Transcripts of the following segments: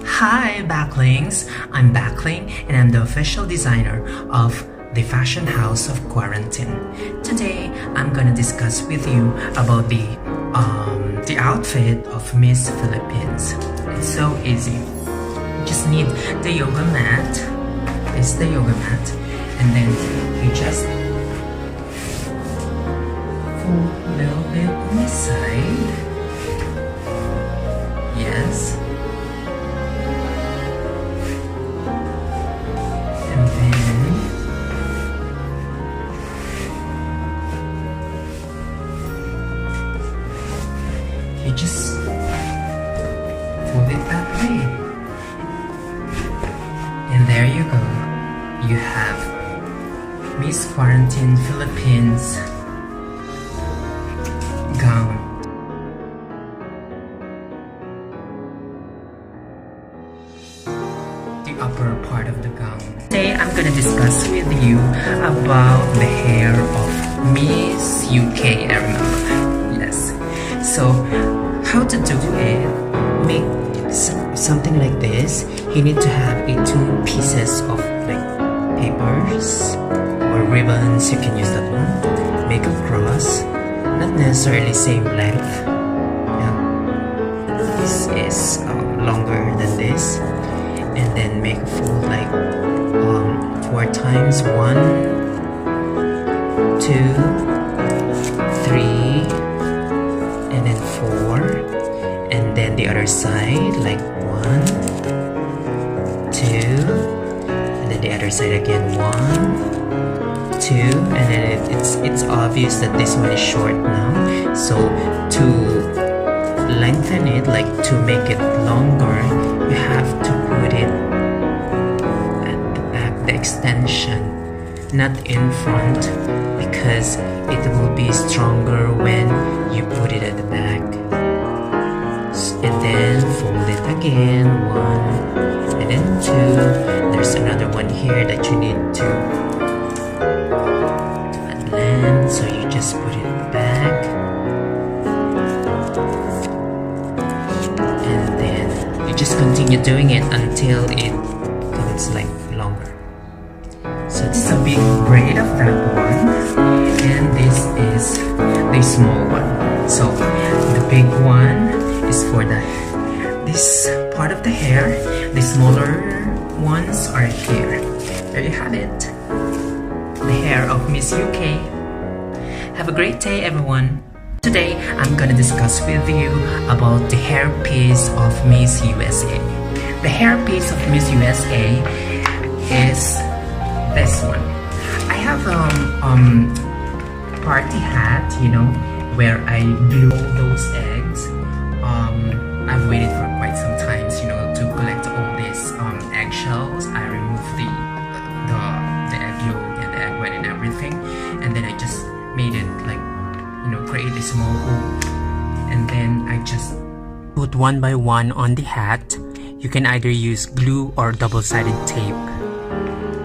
Hi Backlings! I'm Bachling and I'm the official designer of the fashion house of Quarantine. Today I'm gonna discuss with you about the outfit of Miss Philippines. It's so easy. You just need the yoga mat. This is the yoga mat, and then you just fold a little bit on the side. Yes. And then you just fold it that way. And there you go. You have Miss Quarantine Philippines gown. The upper part of the gown. Today I'm gonna discuss with you about the hair of Miss UK, I remember. Yes. So how to do it? Make something like this. You need to have two pieces of like papers or ribbons. You can use that one. Make a cross, not necessarily same length. Yeah. This is longer than this. And then make a fold like 4 times. 1, 2, 3, and then 4, and then the other side like 1, 2, and then the other side again 1, 2, and then it's obvious that this one is short now, so to lengthen it, like to make it longer, you have to put it at the back, the extension, not in front, because it will be stronger when you put it at the back. And then fold it again, 1, and then 2. There's another one here that you need to land, so you just put it back. Just continue doing it until it becomes like longer. So this is a big braid of that one, and this is the small one. So the big one is for this part of the hair. The smaller ones are here. There you have it. The hair of Miss UK. Have a great day, everyone. Today, I'm gonna discuss with you about the hairpiece of Miss USA. The hairpiece of Miss USA is this one. I have party hat, you know, where I glue those eggs. I've waited for quite some time, you know, to collect all these eggshells. I remove the egg yolk and the egg white and everything, and then I just made it like, you know, create a small hole, and then I just put one by one on the hat. You can either use glue or double-sided tape.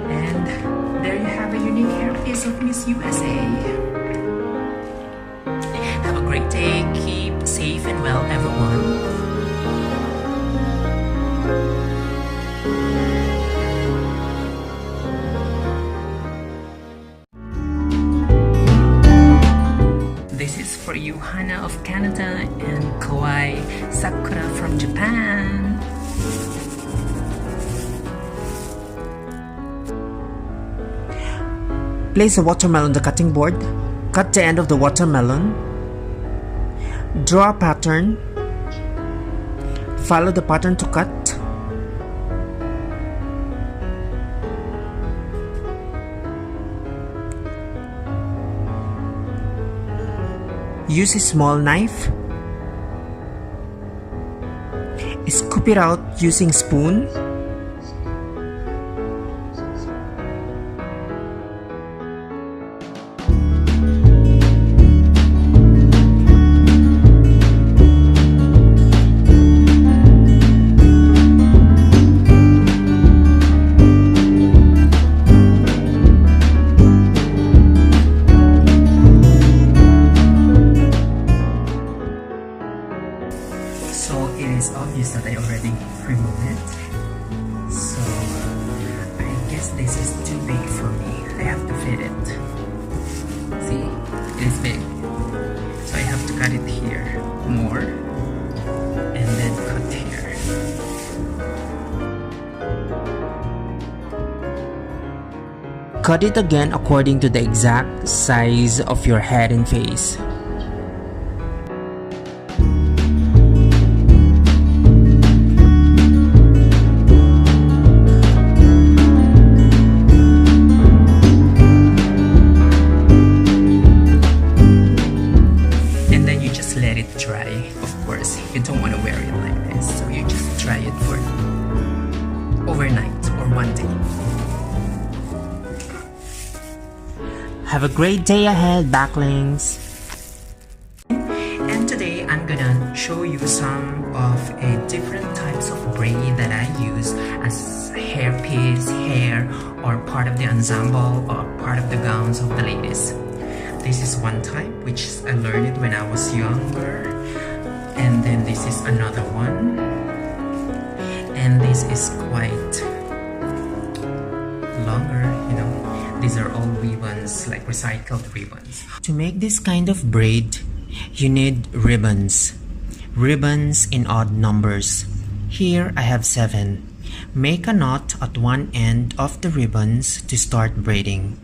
And there you have a unique hairpiece of Miss USA. Have a great day. Keep safe and well, everyone. For you, Hana of Canada, and Kawaii Sakura from Japan. Place a watermelon on the cutting board. Cut the end of the watermelon. Draw a pattern. Follow the pattern to cut. Use a small knife. Scoop it out using spoon. So it is obvious that I already removed it. Cut it again according to the exact size of your head and face. And then you just let it dry. Of course, you don't want to wear it like this, so you just dry it for overnight or one day. Have a great day ahead, Backlings! And today I'm gonna show you some of a different types of braid that I use as hairpiece, hair, or part of the ensemble or part of the gowns of the ladies. This is one type which I learned it when I was younger, and then this is another one, and this is quite longer, you know. These are all ribbons, like recycled ribbons. To make this kind of braid, you need ribbons. Ribbons in odd numbers. Here I have 7. Make a knot at one end of the ribbons to start braiding.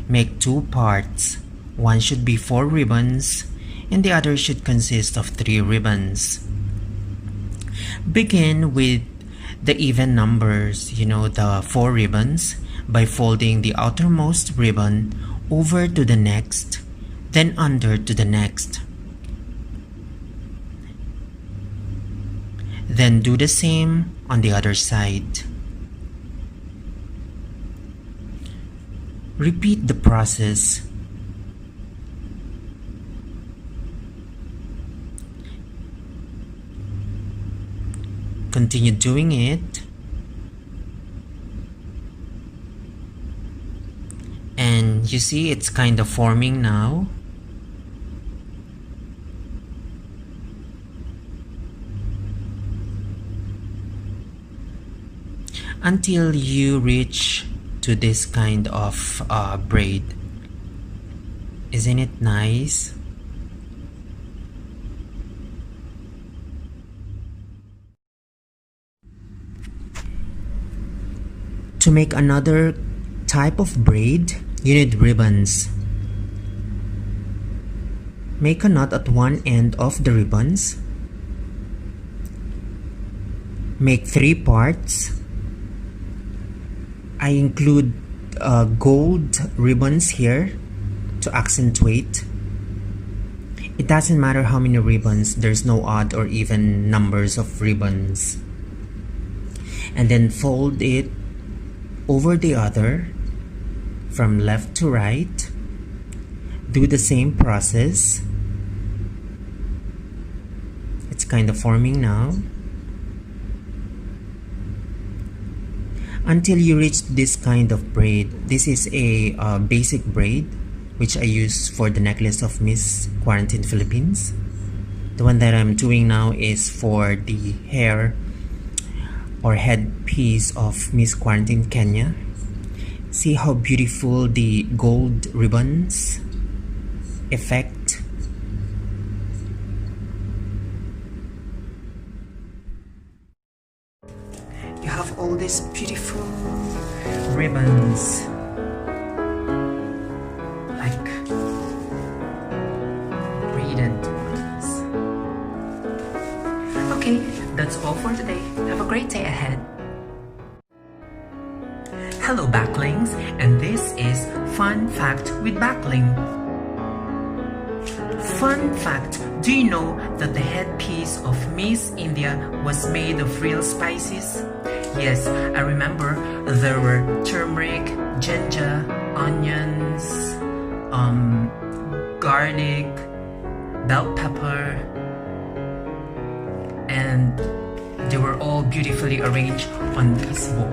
Make 2 parts. One should be 4 ribbons and the other should consist of 3 ribbons. Begin with the even numbers, you know, the 4 ribbons, by folding the outermost ribbon over to the next, then under to the next. Then do the same on the other side. Repeat the process. Continue doing it. And you see it's kind of forming now. Until you reach to this kind of braid. Isn't it nice? To make another type of braid, you need ribbons. Make a knot at one end of the ribbons. Make 3 parts. I include gold ribbons here to accentuate. It doesn't matter how many ribbons, there's no odd or even numbers of ribbons. And then fold it over the other from left to right. Do the same process. It's kind of forming now. Until you reach this kind of braid. This is a basic braid which I use for the necklace of Miss Quarantine Philippines. The one that I'm doing now is for the hair or headpiece of Miss Quarantine Kenya. See how beautiful the gold ribbons effect. You have all these beautiful ribbons, like braided ones. Okay, that's all for today. Have a great day ahead. Hello Backlings, and this is Fun Fact with Bachling. Fun fact, do you know that the headpiece of Miss India was made of real spices? Yes, I remember there were turmeric, ginger, onions, garlic, bell pepper, and they were all beautifully arranged on this bowl.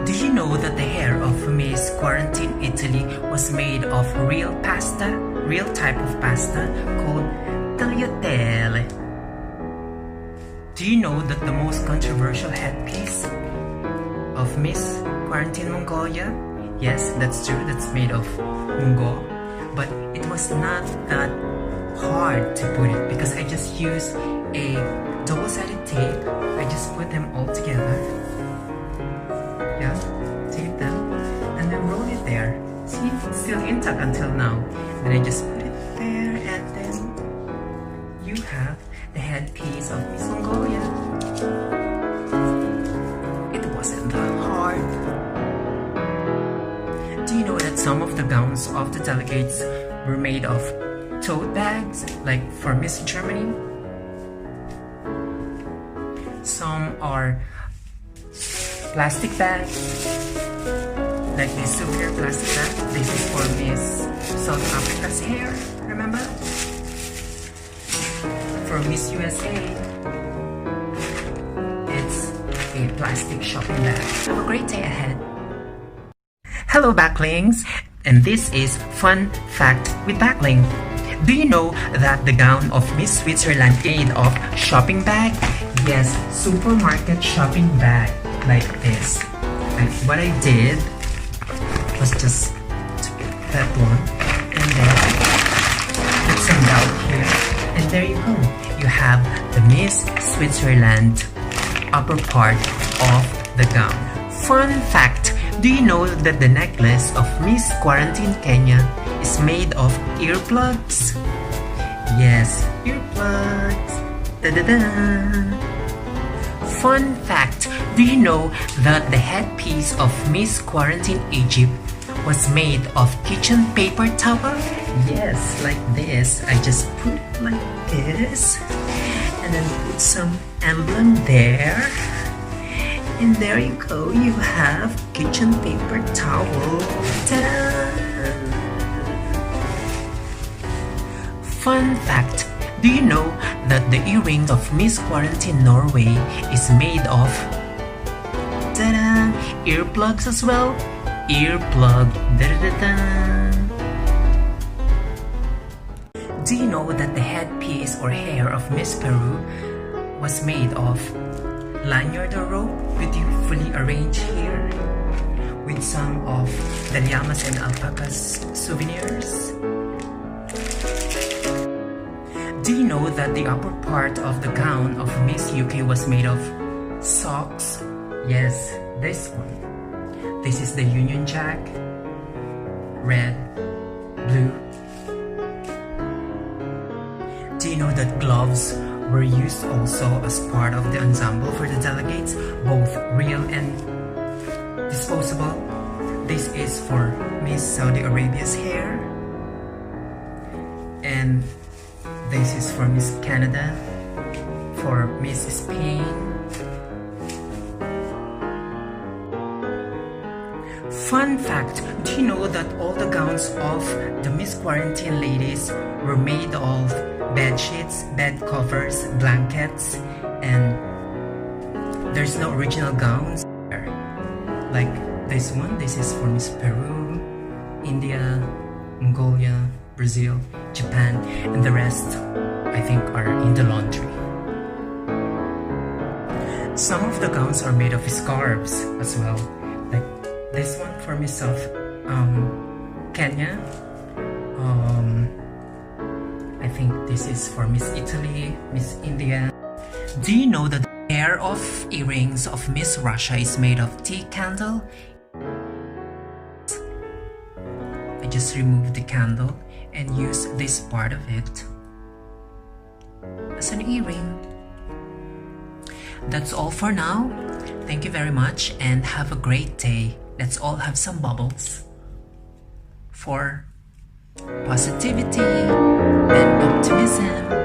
Do you know that the hair of Miss Quarantine Italy was made of real pasta, real type of pasta called tagliatelle? Do you know that the most controversial headpiece of Miss Quarantine Mongolia? Yes, that's true, that's made of mungo, but it was not that hard to put it because I just used a double-sided tape. I just put them all together Yeah, tape them and then roll it there. See, it's still intact until now. Then I just put it there, and then you have the headpiece of Miss Mongolia. It wasn't that hard. Do you know that some of the gowns of the delegates were made of tote bags, like for Miss Germany? Some are plastic bags, like this souvenir plastic bag. This is for Miss South Africa's hair, remember? For Miss USA, it's a plastic shopping bag. Have a great day ahead. Hello Backlings, and this is Fun Fact with Bachling. Do you know that the gown of Miss Switzerland made of shopping bag? Yes, supermarket shopping bag, like this. And what I did was just to get that one and then put some down here, and there you go. You have the Miss Switzerland upper part of the gown. Fun fact, do you know that the necklace of Miss Quarantine Kenya is made of earplugs? Yes, earplugs. Da-da-da. Fun fact, do you know that the headpiece of Miss Quarantine Egypt was made of kitchen paper towel? Yes, like this. I just put it like this and then put some emblem there. And there you go, you have kitchen paper towel. Ta-da! Fun fact, do you know that the earrings of Miss Quarantine Norway is made of, ta-da, earplugs as well? Earplug, da-da-da-da. Do you know that the headpiece or hair of Miss Peru was made of lanyard or rope with you fully arranged here with some of the llamas and alpacas souvenirs? Do you know that the upper part of the gown of Miss UK was made of socks? Yes, this one. This is the Union Jack, red, blue. Do you know that gloves were used also as part of the ensemble for the delegates, both real and disposable? This is for Miss Saudi Arabia's hair, and this is for Miss Canada, for Miss Spain. Fun fact, do you know that all the gowns of the Miss Quarantine ladies were made of bed sheets, bed covers, blankets, and there's no original gowns like this one. This is for Miss Peru, India, Mongolia, Brazil, Japan, and the rest I think are in the laundry. Some of the gowns are made of scarves as well, like this one for Miss South Kenya. I think this is for Miss Italy, Miss India. Do you know that the pair of earrings of Miss Russia is made of tea candle? I just remove the candle and use this part of it as an earring. That's all for now. Thank you very much and have a great day. Let's all have some bubbles for positivity and optimism.